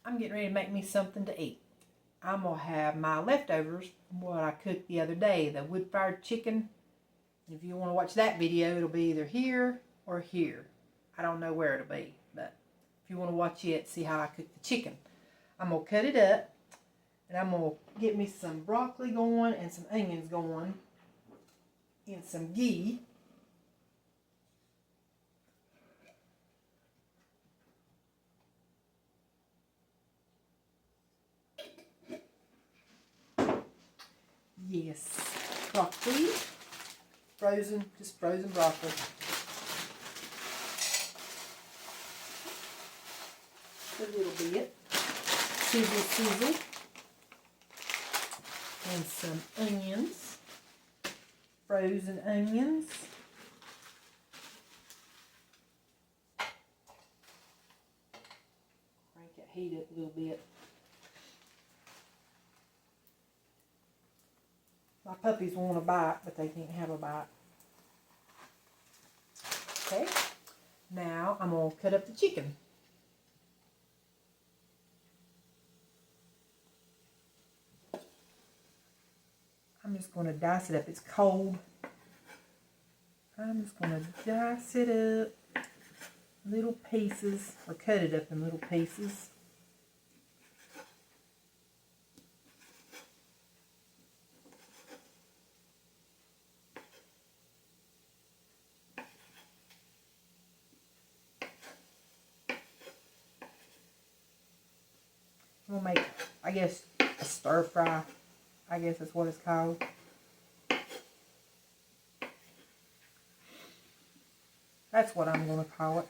I'm getting ready to make me something to eat. I'm going to have my leftovers from what I cooked the other day, the wood-fired chicken. If you want to watch that video, it'll be either here or here. I don't know where it'll be, but if you want to watch it, see how I cook the chicken. I'm going to cut it up, and I'm going to get me some broccoli going and some onions going and some ghee. Yes, broccoli, frozen, just frozen broccoli. A little bit, sizzle, and some onions, frozen onions. Crank that heat up a little bit. My puppies want a bite, but they can't have a bite. Okay, now I'm going to cut up the chicken. I'm just going to dice it up. It's cold. I'm just going to dice it up little pieces, or cut it up in little pieces. I'm going to make, I guess, a stir fry. I guess that's what it's called. That's what I'm going to call it.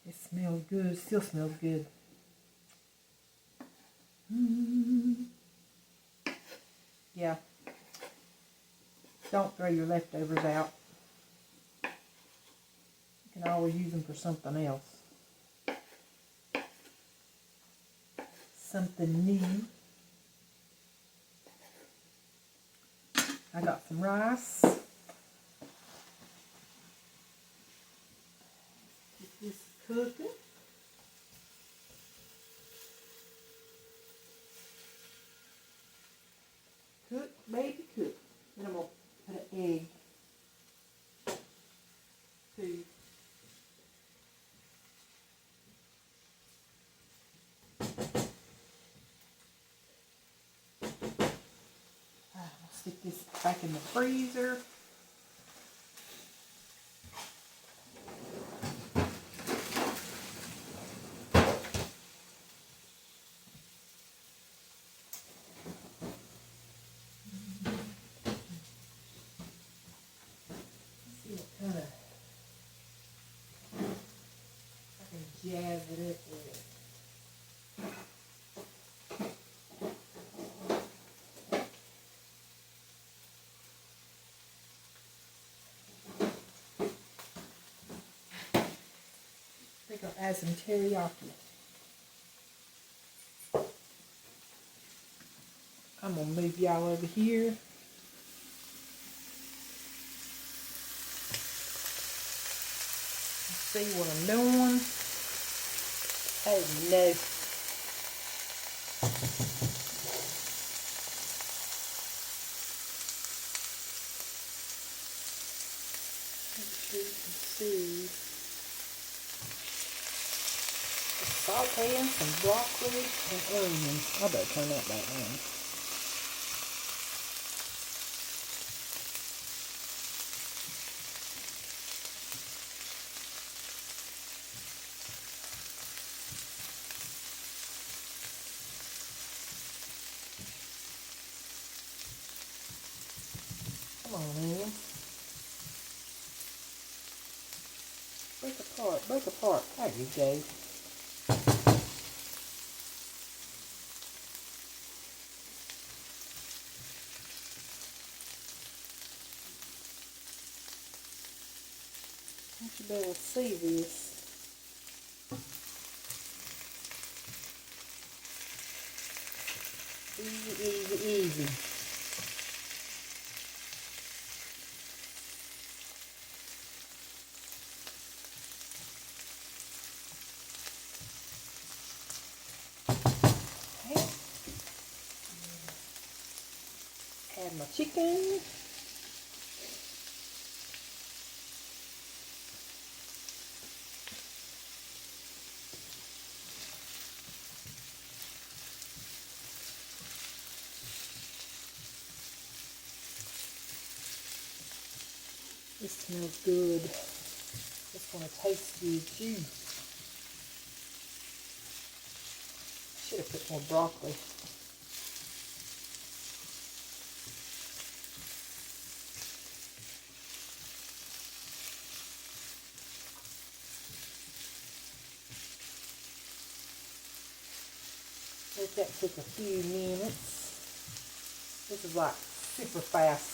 It smells good. It still smells good. Yeah. Don't throw your leftovers out. You can always use them for something else. Something new. I got some rice. Get this cooking. Cook, baby, cook. Then I'm going to put an egg. Two. I'll stick this back in the freezer. See what kind of I can jazz it up with. I think I'll add some teriyaki. I'm going to move y'all over here. See what I'm doing. Oh no. Make sure you can see. Sauteing some broccoli and onions. I better turn that back on. Come on, onion. Break apart, break apart. There you go. You should be able to see this. Easy, easy, easy. my chicken. This smells good. It's going to taste good too. Should have put more broccoli. Let that cook a few minutes. This is like super fast.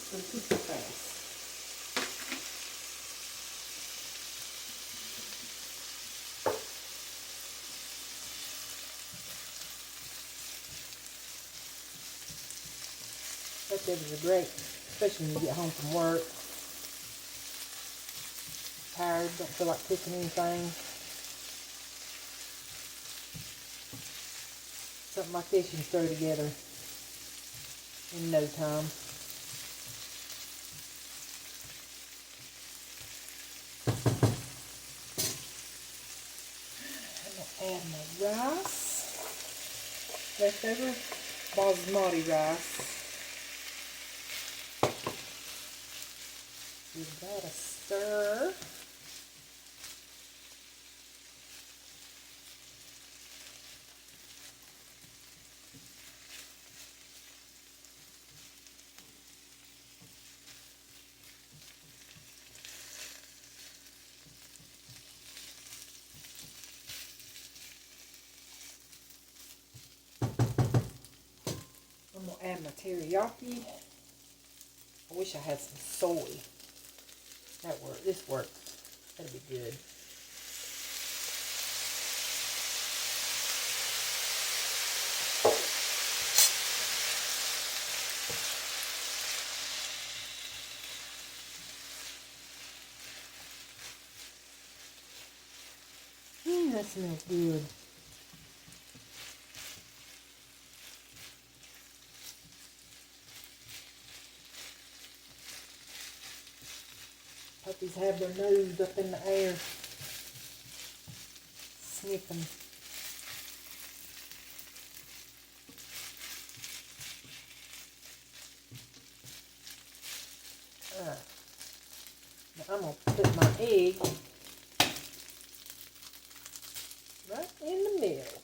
Super fast. Leftovers are great, especially when you get home from work. Tired, don't feel like cooking anything. Something like this you can throw together in no time. I'm going to add my rice. Leftover basmati rice. Give that a stir. I'm going to add my teriyaki. I wish I had some soy. This works. That'll be good. That smells good. Puppies have their nose up in the air, sniffing. Now I'm going to put my egg right in the middle.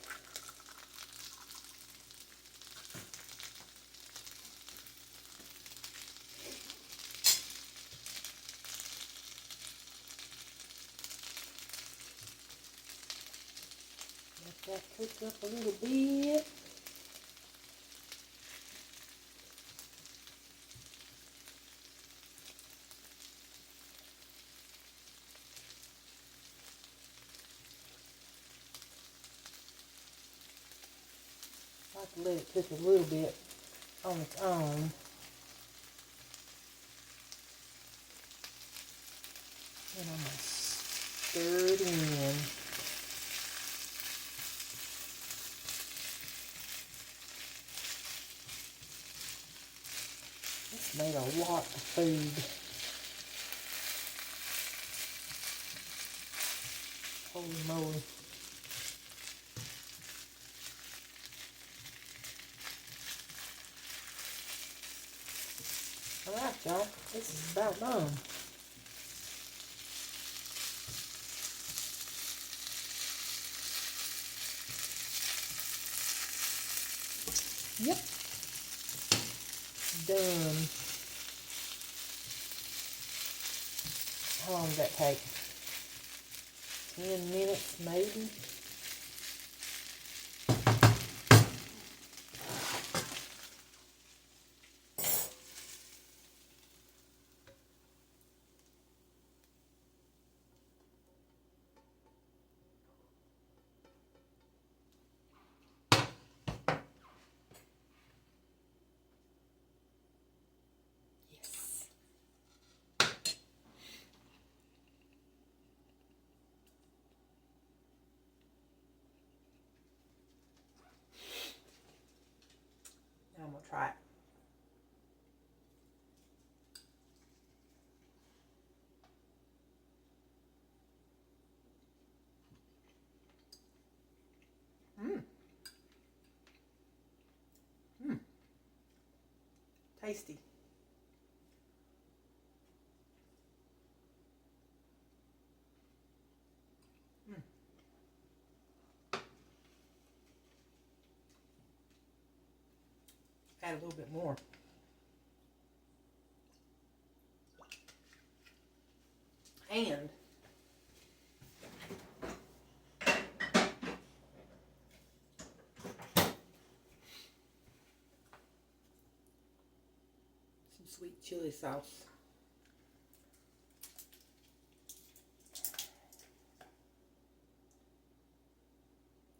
Let that cook up a little bit. I like to let it cook a little bit on its own. And I'm going to stir it in. This made a lot of food. Holy moly. Alright, y'all. This is about done. Yep. Done. How long does that take? 10 minutes maybe? try it. Tasty. Add a little bit more. And some sweet chili sauce.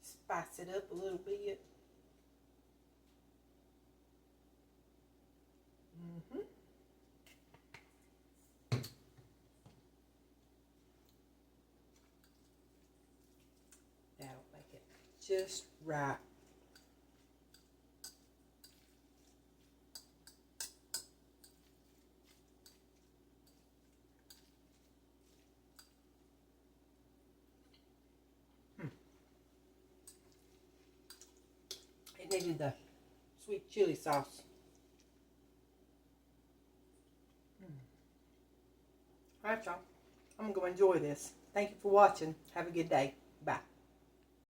Spice it up a little bit. That'll make it just right. It needed the sweet chili sauce. All right, y'all. I'm going to go enjoy this. Thank you for watching. Have a good day.